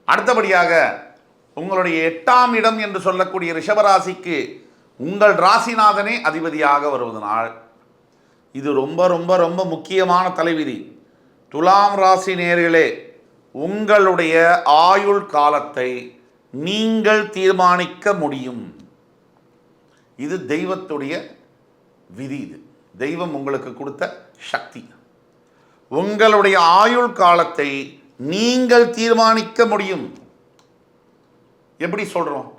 அடுத்தபடியாக உங்களுடைய 8ஆம் இடம் என்று சொல்லக்கூடிய ரிஷபராசிக்கு உங்கள் ராசிநாதனே அதிபதியாக வருவதனால் இது ரொம்ப ரொம்ப ரொம்ப முக்கியமான தலைவிதி. துலாம் ராசி நேயர்களே, உங்களுடைய ஆயுள் காலத்தை நீங்கள் தீர்மானிக்க முடியும். இது தெய்வத்துடைய விதி. இது தெய்வம் உங்களுக்கு கொடுத்த சக்தி. உங்களுடைய ஆயுள் காலத்தை நீங்கள் தீர்மானிக்க முடியும். எப்படி சொல்றோம்?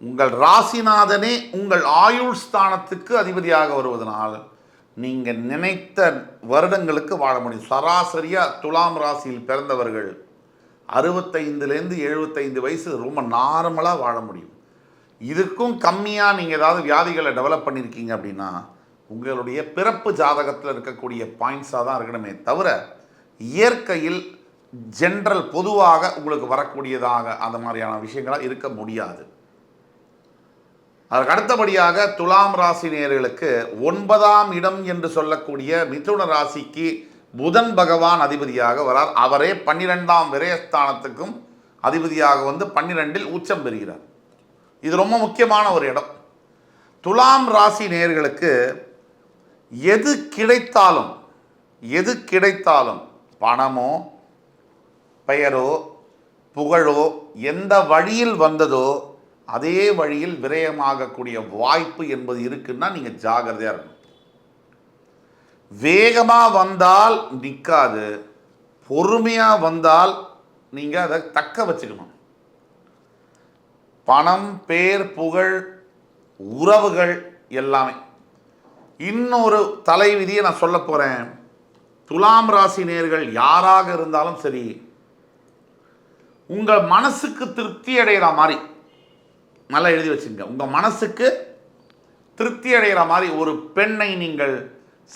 உங்கள் ராசிநாதனே உங்கள் ஆயுள் ஸ்தானத்துக்கு அதிபதியாக வருவதனால் நீங்கள் நினைத்த வருடங்களுக்கு வாழ முடியும். சராசரியாக துலாம் ராசியில் பிறந்தவர்கள் 65லேருந்து 75 வயசு ரொம்ப நார்மலாக வாழ முடியும். இதுக்கும் கம்மியாக நீங்கள் ஏதாவது வியாதிகளை டெவலப் பண்ணியிருக்கீங்க அப்படின்னா உங்களுடைய பிறப்பு ஜாதகத்தில் இருக்கக்கூடிய பாயிண்ட்ஸாக தான் இருக்கணுமே தவிர இயற்கையில் ஜென்ரல் பொதுவாக உங்களுக்கு வரக்கூடியதாக அந்த மாதிரியான விஷயங்களாக இருக்க முடியாது. அதற்கு அடுத்தபடியாக துலாம் ராசி நேயர்களுக்கு 9ஆம் இடம் என்று சொல்லக்கூடிய மிதுன ராசிக்கு புதன் பகவான் அதிபதியாக வரார். அவரே 12ஆம் விரயஸ்தானத்துக்கும் அதிபதியாக வந்து 12இல் உச்சம் பெறுகிறார். இது ரொம்ப முக்கியமான ஒரு இடம். துலாம் ராசி நேயர்களுக்கு எது கிடைத்தாலும் பணமோ பெயரோ புகழோ எந்த வழியில் வந்ததோ அதே வழியில் விரயமாகக்கூடிய வாய்ப்பு என்பது இருக்குன்னா நீங்கள் ஜாகிரதையாக இருக்கணும். வேகமாக வந்தால் நிற்காது, பொறுமையாக வந்தால் நீங்கள் அதை தக்க வச்சுக்கணும். பணம், பேர், புகழ், உறவுகள் எல்லாமே. இன்னொரு தலைவிதியை நான் சொல்ல போகிறேன். துலாம் ராசி நேயர்கள் யாராக இருந்தாலும் சரி, உங்கள் மனசுக்கு திருப்தி அடைகிற மாதிரி நல்லா எழுதி வச்சுங்க. உங்கள் மனசுக்கு திருப்தி அடைகிற மாதிரி ஒரு பெண்ணை நீங்கள்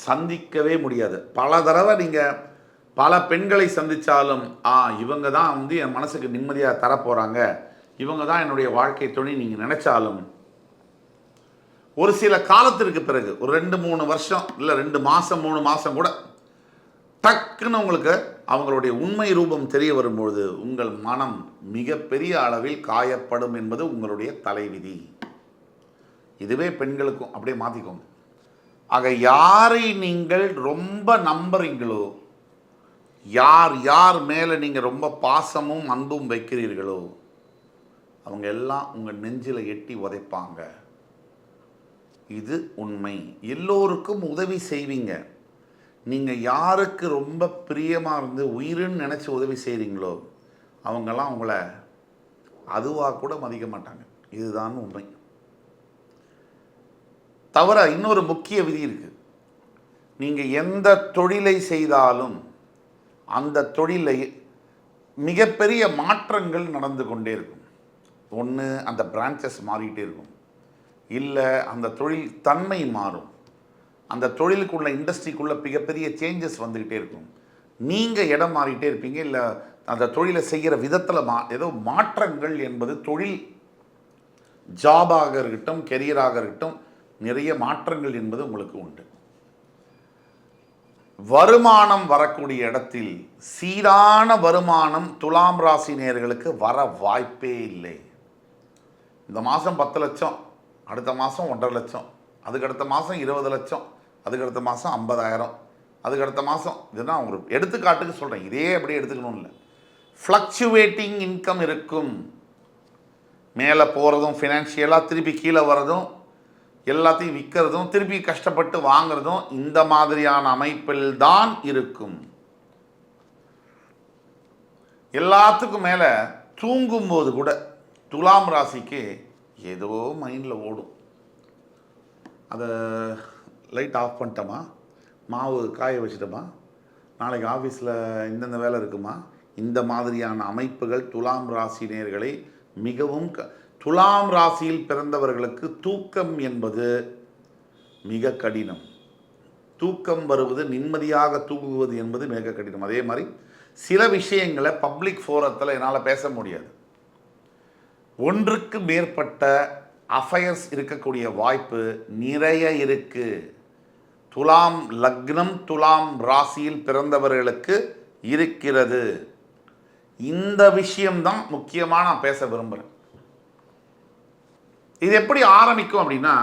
சந்திக்கவே முடியாது. பல தடவை நீங்கள் பல பெண்களை சந்தித்தாலும் இவங்க தான் வந்து என் மனசுக்கு நிம்மதியாக தரப்போகிறாங்க, இவங்க தான் என்னுடைய வாழ்க்கை துணை நீங்கள் நினைச்சாலும் ஒரு சில காலத்திற்கு பிறகு ஒரு 2-3 வருஷம் இல்லை 2 மாதம் 3 மாதம் கூட டக்குன்னு உங்களுக்கு அவங்களுடைய உண்மை ரூபம் தெரிய வரும்பொழுது உங்கள் மனம் மிகப்பெரிய அளவில் காயப்படும் என்பது உங்களுடைய தலைவிதி. இதுவே பெண்களுக்கும் அப்படியே மாற்றிக்கோங்க. ஆக யாரை நீங்கள் ரொம்ப நம்புறீங்களோ, யார் மேலே நீங்கள் ரொம்ப பாசமும் அன்பும் வைக்கிறீர்களோ அவங்க எல்லாம் உங்கள் நெஞ்சில் எட்டி உதைப்பாங்க. இது உண்மை. எல்லோருக்கும் உதவி செய்வீங்க. நீங்கள் யாருக்கு ரொம்ப பிரியமாக இருந்து உயிருன்னு நினச்சி உதவி செய்கிறீங்களோ அவங்கெல்லாம் உங்களை அதுவாக கூட மதிக்க மாட்டாங்க. இதுதான் உண்மை. தவிர இன்னொரு முக்கிய விதி இருக்குது. நீங்கள் எந்த தொழிலை செய்தாலும் அந்த தொழிலை மிகப்பெரிய மாற்றங்கள் நடந்து கொண்டே இருக்கும். ஒன்று அந்த பிரான்ச்சஸ் மாறிக்கிட்டே இருக்கும், இல்லை அந்த தொழில் தன்மை மாறும், அந்த தொழிலுக்குள்ள இண்டஸ்ட்ரிக்குள்ளே மிகப்பெரிய சேஞ்சஸ் வந்துக்கிட்டே இருக்கும். நீங்கள் இடம் மாறிக்கிட்டே இருப்பீங்க, இல்லை அந்த தொழிலை செய்கிற விதத்தில் ஏதோ மாற்றங்கள் என்பது தொழில் ஜாபாக இருக்கட்டும் கெரியராக இருக்கட்டும் நிறைய மாற்றங்கள் என்பது உங்களுக்கு உண்டு. வருமானம் வரக்கூடிய இடத்தில் சீரான வருமானம் துலாம் ராசி நேயர்களுக்கு வர வாய்ப்பே இல்லை. இந்த மாதம் 10 லட்சம், அடுத்த மாதம் 1.5 லட்சம், அதுக்கடுத்த மாதம் 20 லட்சம், அதுக்கடுத்த மாதம் 50,000, அதுக்கடுத்த மாதம். இதுதான் ஒரு எடுத்துக்காட்டுக்கு சொல்கிறேன். இதே அப்படியே எடுத்துக்கணும் இல்லை. ஃப்ளக்சுவேட்டிங் இன்கம் இருக்கும். மேலே போகிறதும் ஃபினான்ஷியலாக திருப்பி கீழே வர்றதும் எல்லாத்தையும் விற்கிறதும் திருப்பி கஷ்டப்பட்டு வாங்கிறதும் இந்த மாதிரியான அமைப்பில் தான் இருக்கும். எல்லாத்துக்கும் மேலே தூங்கும்போது கூட துலாம் ராசிக்கு ஏதோ மைண்டில் ஓடும். அதை லைட் ஆஃப் பண்ணிட்டோமா, மாவு காய வச்சிட்டோமா, நாளைக்கு ஆஃபீஸில் இந்தந்த வேலை இருக்குமா, இந்த மாதிரியான அமைப்புகள் துலாம் ராசி நேயர்களை மிகவும் துலாம் ராசியில் பிறந்தவர்களுக்கு தூக்கம் என்பது மிக கடினம். தூக்கம் வருவது, நிம்மதியாக தூங்குவது என்பது மிக கடினம். அதே மாதிரி சில விஷயங்களை பப்ளிக் ஃபோரத்தில் என்னால் பேச முடியாது. ஒன்றுக்கு மேற்பட்ட அஃபயர்ஸ் இருக்கக்கூடிய வாய்ப்பு நிறைய இருக்குது. துலாம் லக்னம் துலாம் ராசியில் பிறந்தவர்களுக்கு இருக்கிறது. இந்த விஷயம்தான் முக்கியமாக நான் பேச விரும்புகிறேன். இது எப்படி ஆரம்பிக்கும் அப்படின்னா,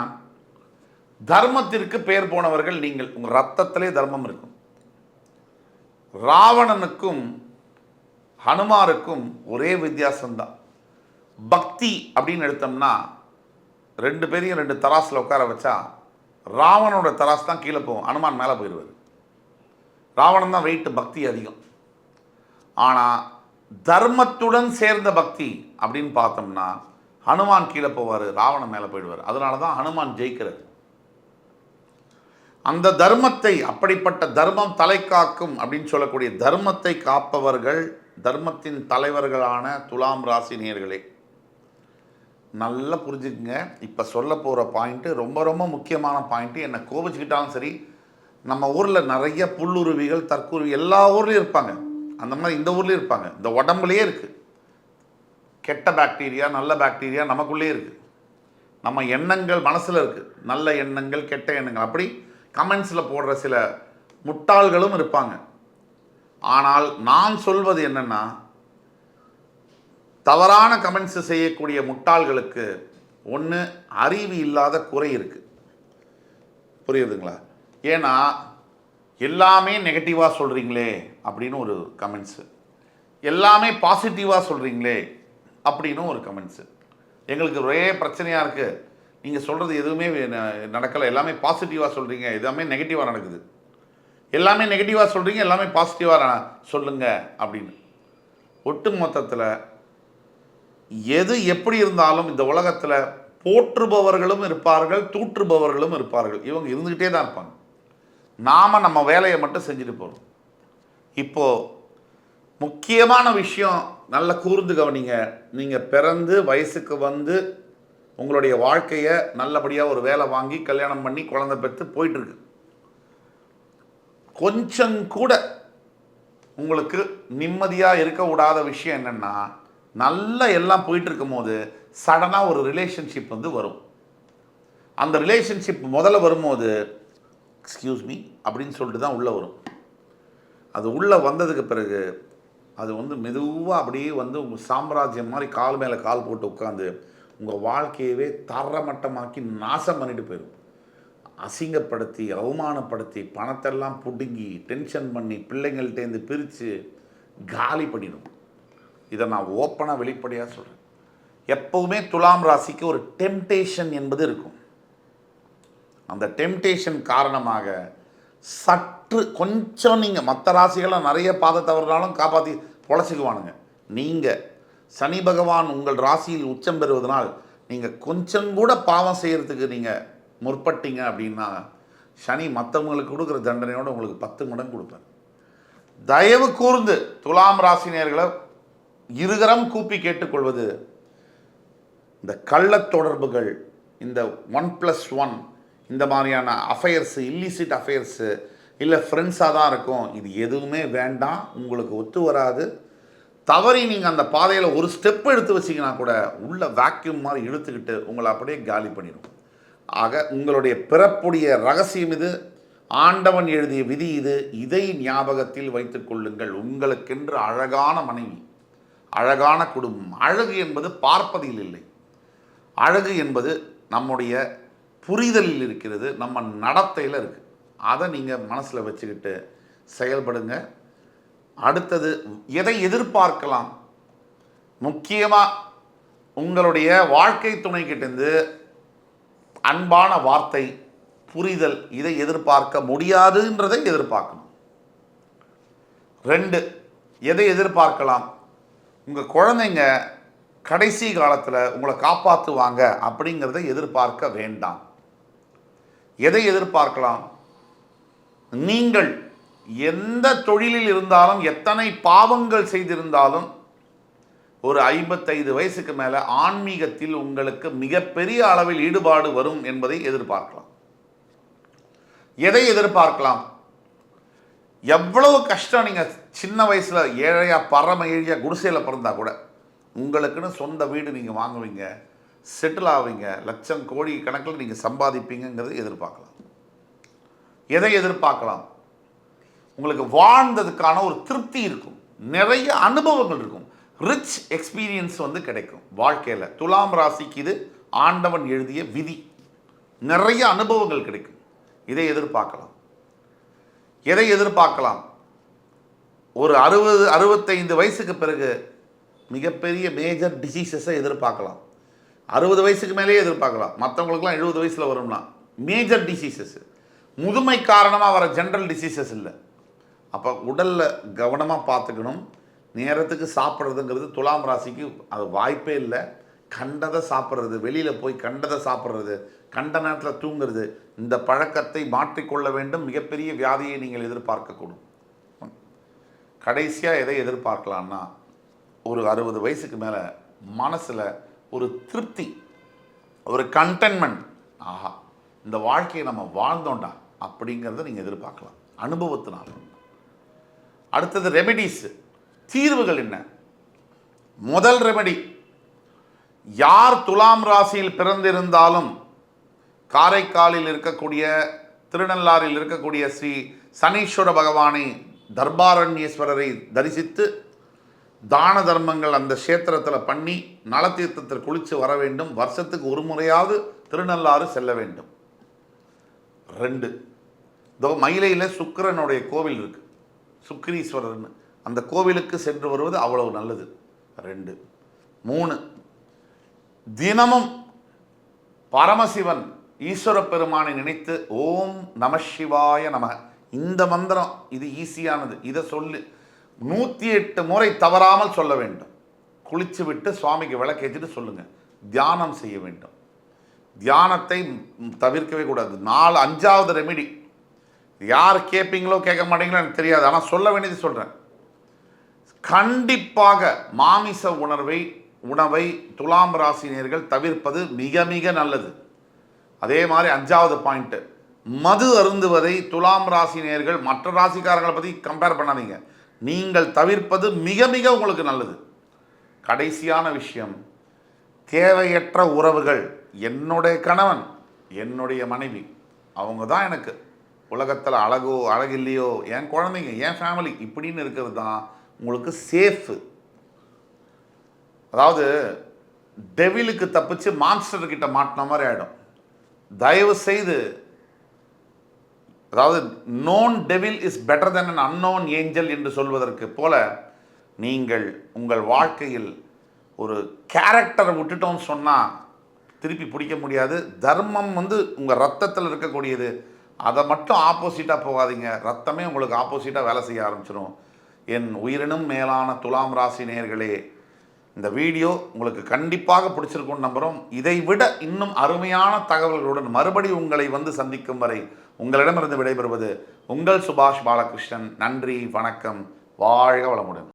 தர்மத்திற்கு பேர் போனவர்கள் நீங்கள். உங்கள் ரத்தத்திலே தர்மம் இருக்கும். ராவணனுக்கும் ஹனுமாருக்கும் ஒரே வித்தியாசம்தான். பக்தி அப்படின்னு எடுத்தோம்னா, ரெண்டு பேரையும் ரெண்டு தராசில் உட்கார வச்சா ராவணனோட தராசு தான் கீழே போகும், ஹனுமான் மேலே போயிடுவார். ராவணன் தான் வெயிட், பக்தி அதிகம். ஆனால் தர்மத்துடன் சேர்ந்த பக்தி அப்படின்னு பார்த்தோம்னா ஹனுமான் கீழே போவார், ராவணன் மேலே போயிடுவார். அதனால தான் ஹனுமான் ஜெயிக்கிறது. அந்த தர்மத்தை, அப்படிப்பட்ட தர்மம் தலை காக்கும் அப்படின்னு சொல்லக்கூடிய தர்மத்தை காப்பவர்கள், தர்மத்தின் தலைவர்களான துலாம் ராசி நேயர்களே, நல்லா புரிஞ்சுக்குங்க. இப்போ சொல்ல போகிற பாயிண்ட்டு ரொம்ப ரொம்ப முக்கியமான பாயிண்ட்டு. என்னை கோபிச்சுக்கிட்டாலும் சரி, நம்ம ஊரில் நிறைய புல்லுருவிகள், தற்குருவி எல்லா ஊர்லேயும் இருப்பாங்க. அந்த மாதிரி இந்த ஊர்லேயும் இருப்பாங்க. இந்த உடம்புலேயே இருக்குது. கெட்ட பாக்டீரியா, நல்ல பாக்டீரியா நமக்குள்ளே இருக்குது. நம்ம எண்ணங்கள் மனசில் இருக்குது. நல்ல எண்ணங்கள், கெட்ட எண்ணங்கள், அப்படி கமெண்ட்ஸில் போடுற சில முட்டாள்களும் இருப்பாங்க. ஆனால் நான் சொல்வது என்னென்னா, தவறான கமெண்ட்ஸ் செய்யக்கூடிய முட்டாள்களுக்கு ஒன்று அறிவு இல்லாத குறை இருக்குது. புரியுதுங்களா? ஏன்னா எல்லாமே நெகட்டிவாக சொல்கிறீங்களே அப்படின்னு ஒரு கமெண்ட்ஸு, எல்லாமே பாசிட்டிவாக சொல்கிறீங்களே அப்படின்னு ஒரு கமெண்ட்ஸு. எங்களுக்கு ஒரே பிரச்சனையாக இருக்குது, நீங்கள் சொல்கிறது எதுவுமே நடக்கலை, எல்லாமே பாசிட்டிவாக சொல்கிறீங்க, எல்லாமே நெகட்டிவாக நடக்குது, எல்லாமே நெகட்டிவாக சொல்கிறீங்க, எல்லாமே பாசிட்டிவாக சொல்லுங்கள் அப்படின்னு. ஒட்டு மொத்தத்தில் எது எப்படி இருந்தாலும் இந்த உலகத்தில் போற்றுபவர்களும் இருப்பார்கள், தூற்றுபவர்களும் இருப்பார்கள். இவங்க இருந்துக்கிட்டே தான் இருப்பாங்க. நாம் நம்ம வேலையை மட்டும் செஞ்சுட்டு போகிறோம். இப்போது முக்கியமான விஷயம் நல்லா கூர்ந்து கவனிங்க. நீங்கள் பிறந்து வயசுக்கு வந்து உங்களுடைய வாழ்க்கையை நல்லபடியாக ஒரு வேலை வாங்கி கல்யாணம் பண்ணி குழந்தை பெற்று போயிட்டுருக்கு. கொஞ்சம் கூட உங்களுக்கு நிம்மதியாக இருக்க விடாத விஷயம் என்னென்னா, நல்லா எல்லாம் போயிட்டுருக்கும் போது சடனாக ஒரு ரிலேஷன்ஷிப் வந்து வரும். அந்த ரிலேஷன்ஷிப் முதல்ல வரும்போது எக்ஸ்கியூஸ் மீ அப்படின்னு சொல்லிட்டு தான் உள்ளே வரும். அது உள்ளே வந்ததுக்கு பிறகு அது வந்து மெதுவாக அப்படியே வந்து உங்கள் சாம்ராஜ்யம் மாதிரி கால் மேலே கால் போட்டு உட்காந்து உங்கள் வாழ்க்கையவே தரமட்டமாக்கி நாசம் பண்ணிட்டு போயிடும். அசிங்கப்படுத்தி, அவமானப்படுத்தி, பணத்தெல்லாம் பிடுங்கி, டென்ஷன் பண்ணி, பிள்ளைங்கள்டேருந்து பிரித்து காலி பண்ணிடும். இதை நான் ஓப்பனாக வெளிப்படையாக சொல்கிறேன். எப்போவுமே துலாம் ராசிக்கு ஒரு டெம்டேஷன் என்பது இருக்கும். அந்த டெம்டேஷன் காரணமாக சற்று கொஞ்சம் நீங்கள் மற்ற ராசிகளாக நிறைய பாதை தவறுனாலும் காப்பாற்றி பொழைச்சிக்குவானுங்க. நீங்கள் சனி பகவான் உங்கள் ராசியில் உச்சம் பெறுவதனால் நீங்கள் கொஞ்சம் கூட பாவம் செய்கிறதுக்கு நீங்கள் முற்பட்டீங்க அப்படின்னா சனி மற்றவங்களுக்கு கொடுக்குற தண்டனையோடு உங்களுக்கு 10 மடங்கு கொடுப்பார். தயவு கூர்ந்து துலாம் ராசினியர்களை இருகரம் கூப்பி கேட்டுக்கொள்வது, இந்த கள்ளத் தொடர்புகள், இந்த 1+1 இந்த மாதிரியான அஃபையர்ஸு, இல்லிசிட் அஃபையர்ஸு, இல்லை ஃப்ரெண்ட்ஸாக தான் இருக்கும், இது எதுவுமே வேண்டாம். உங்களுக்கு ஒத்து வராது. தவறி நீங்கள் அந்த பாதையில் ஒரு ஸ்டெப் எடுத்து வச்சிங்கன்னா கூட உள்ள வேக்யூம் மாதிரி இழுத்துக்கிட்டு உங்களை அப்படியே காலி பண்ணிடும். ஆக உங்களுடைய பிறப்புடைய ரகசியம் இது, ஆண்டவன் எழுதிய விதி இது. இதை ஞாபகத்தில் வைத்துக் கொள்ளுங்கள். உங்களுக்கென்று அழகான மனைவி, அழகான குடும்பம். அழகு என்பது பார்ப்பதில் இல்லை, அழகு என்பது நம்முடைய புரிதலில் இருக்கிறது, நம்ம நடத்தையில் இருக்குது. அதை நீங்கள் மனசில் வச்சுக்கிட்டு செயல்படுங்க. அடுத்தது எதை எதிர்பார்க்கலாம்? முக்கியமாக உங்களுடைய வாழ்க்கை துணைக்கிட்டேருந்து அன்பான வார்த்தை, புரிதல், இதை எதிர்பார்க்க முடியாதுன்றதை எதிர்பார்க்கணும். 2, எதை எதிர்பார்க்கலாம்? உங்கள் குழந்தைங்க கடைசி காலத்தில் உங்களை காப்பாற்றுவாங்க அப்படிங்கிறத எதிர்பார்க்க வேண்டாம். எதை எதிர்பார்க்கலாம்? நீங்கள் எந்த தொழிலில் இருந்தாலும், எத்தனை பாவங்கள் செய்திருந்தாலும், ஒரு 55 வயசுக்கு மேலே ஆன்மீகத்தில் உங்களுக்கு மிகப்பெரிய அளவில் ஈடுபாடு வரும் என்பதை எதிர்பார்க்கலாம். எதை எதிர்பார்க்கலாம்? எவ்வளவு கஷ்டம் நீங்கள் சின்ன வயசில் ஏழையாக, பரம ஏழையாக குடிசையில் பிறந்தா கூட உங்களுக்குன்னு சொந்த வீடு நீங்கள் வாங்குவீங்க, செட்டில் ஆவீங்க, லட்சம் கோடி கணக்கில் நீங்கள் சம்பாதிப்பீங்கிறத எதிர்பார்க்கலாம். எதை எதிர்பார்க்கலாம்? உங்களுக்கு வாழ்ந்ததுக்கான ஒரு திருப்தி இருக்கும், நிறைய அனுபவங்கள் இருக்கும். ரிச் எக்ஸ்பீரியன்ஸ் வந்து கிடைக்கும் வாழ்க்கையில். துலாம் ராசிக்கு இது ஆண்டவன் எழுதிய விதி. நிறைய அனுபவங்கள் கிடைக்கும். இதை எதிர்பார்க்கலாம். எதை எதிர்பார்க்கலாம்? ஒரு 65 வயசுக்கு பிறகு மிகப்பெரிய மேஜர் டிசீசஸை எதிர்பார்க்கலாம். 60 வயசுக்கு மேலேயே எதிர்பார்க்கலாம். மற்றவங்களுக்குலாம் 70 வயசில் வரும்னா மேஜர் டிசீசஸ். முதுமை காரணமாக வர ஜென்ரல் டிசீசஸ் இல்லை. அப்போ உடலில் கவனமாக பார்த்துக்கணும். நேரத்துக்கு சாப்பிட்றதுங்கிறது துலாம் ராசிக்கு அது வாய்ப்பே இல்லை. கண்டதை சாப்பிட்றது, வெளியில் போய் கண்டதை சாப்பிட்றது, கண்ட நேரத்தில் தூங்குறது, இந்த பழக்கத்தை மாற்றிக்கொள்ள வேண்டும். மிகப்பெரிய வியாதியை நீங்கள் எதிர்பார்க்கக்கூடும். கடைசியாக எதை எதிர்பார்க்கலான்னா, ஒரு 60 வயசுக்கு மேலே மனசில் ஒரு திருப்தி, ஒரு கண்டென்மெண்ட். ஆஹா, இந்த வாழ்க்கையை நம்ம வாழ்ந்தோண்டா அப்படிங்கிறத நீங்கள் எதிர்பார்க்கலாம் அனுபவத்தினால். அடுத்தது ரெமெடிஸ், தீர்வுகள் என்ன? முதல் ரெமெடி, யார் துலாம் ராசியில் பிறந்திருந்தாலும் காரைக்காலில் இருக்கக்கூடிய, திருநள்ளாறில் இருக்கக்கூடிய ஸ்ரீ சனீஸ்வர பகவானை, தர்பாரண்யேஸ்வரரை தரிசித்து தான தர்மங்கள் அந்த கஷேத்திரத்தில் பண்ணி நலத்தீர்த்தத்தில் குளித்து வர வேண்டும். வருஷத்துக்கு ஒரு முறையாவது திருநள்ளாறு செல்ல வேண்டும். 2, இதோ மயிலையில் சுக்கிரனுடைய கோவில் இருக்கு, சுக்கிரீஸ்வரர்னு, அந்த கோவிலுக்கு சென்று வருவது அவ்வளவு நல்லது. 2. 3, தினமும் பரமசிவன் ஈஸ்வர பெருமானை நினைத்து ஓம் நம சிவாய நம, இந்த மந்திரம் இது ஈஸியானது. இதை சொல்லி 108 முறை தவறாமல் சொல்ல வேண்டும். குளிச்சு விட்டு சுவாமிக்கு விளக்கேற்றிட்டு சொல்லுங்கள். தியானம் செய்ய வேண்டும். தியானத்தை தவிர்க்கவே கூடாது. 5வது ரெமிடி, யார் கேட்பீங்களோ கேட்க மாட்டீங்களோ எனக்கு தெரியாது, ஆனால் சொல்ல வேண்டியது சொல்கிறேன். கண்டிப்பாக மாமிச உணவை துலாம் ராசினியர்கள் தவிர்ப்பது மிக மிக நல்லது. அதே மாதிரி 5வது பாயிண்ட்டு, மது அருந்துவதை துலாம் ராசினியர்கள் மற்ற ராசிக்காரர்களை பற்றி கம்பேர் பண்ணாதீங்க. நீங்கள் தவிர்ப்பது மிக மிக உங்களுக்கு நல்லது. கடைசியான விஷயம், தேவையற்ற உறவுகள். என்னுடைய கணவன், என்னுடைய மனைவி, அவங்க தான் எனக்கு உலகத்தில் அழகோ அழகில்லையோ, என் குழந்தைங்க, என் ஃபேமிலி இப்படின்னு இருக்கிறது தான் உங்களுக்கு சேஃபு. அதாவது டெவிலுக்கு தப்பிச்சு மான்ஸ்டர்கிட்ட மாட்டின மாதிரி ஆகிடும். தயவு செய்து, அதாவது known devil is better then an unknown angel என்று சொல்வதற்கு போல, நீங்கள் உங்கள் வாழ்க்கையில் ஒரு கேரக்டரை விட்டுட்டோம்னு சொன்னால் திருப்பி பிடிக்க முடியாது. தர்மம் வந்து உங்கள் ரத்தத்தில் இருக்கக்கூடியது, அதை மட்டும் ஆப்போசிட்டாக போகாதீங்க. ரத்தமே உங்களுக்கு ஆப்போசிட்டாக வேலை செய்ய ஆரம்பிச்சிடும். என் உயிரினும் மேலான துலாம் ராசி நேயர்களே, இந்த வீடியோ உங்களுக்கு கண்டிப்பாக பிடிச்சிருக்கும்னு நம்புகிறோம். இதை விட இன்னும் அருமையான தகவல்களுடன் மறுபடியும் உங்களை வந்து சந்திக்கும் வரை உங்களிடமிருந்து விடைபெறுவது உங்கள் சுபாஷ் பாலகிருஷ்ணன். நன்றி, வணக்கம், வாழ்க வளமுடன்.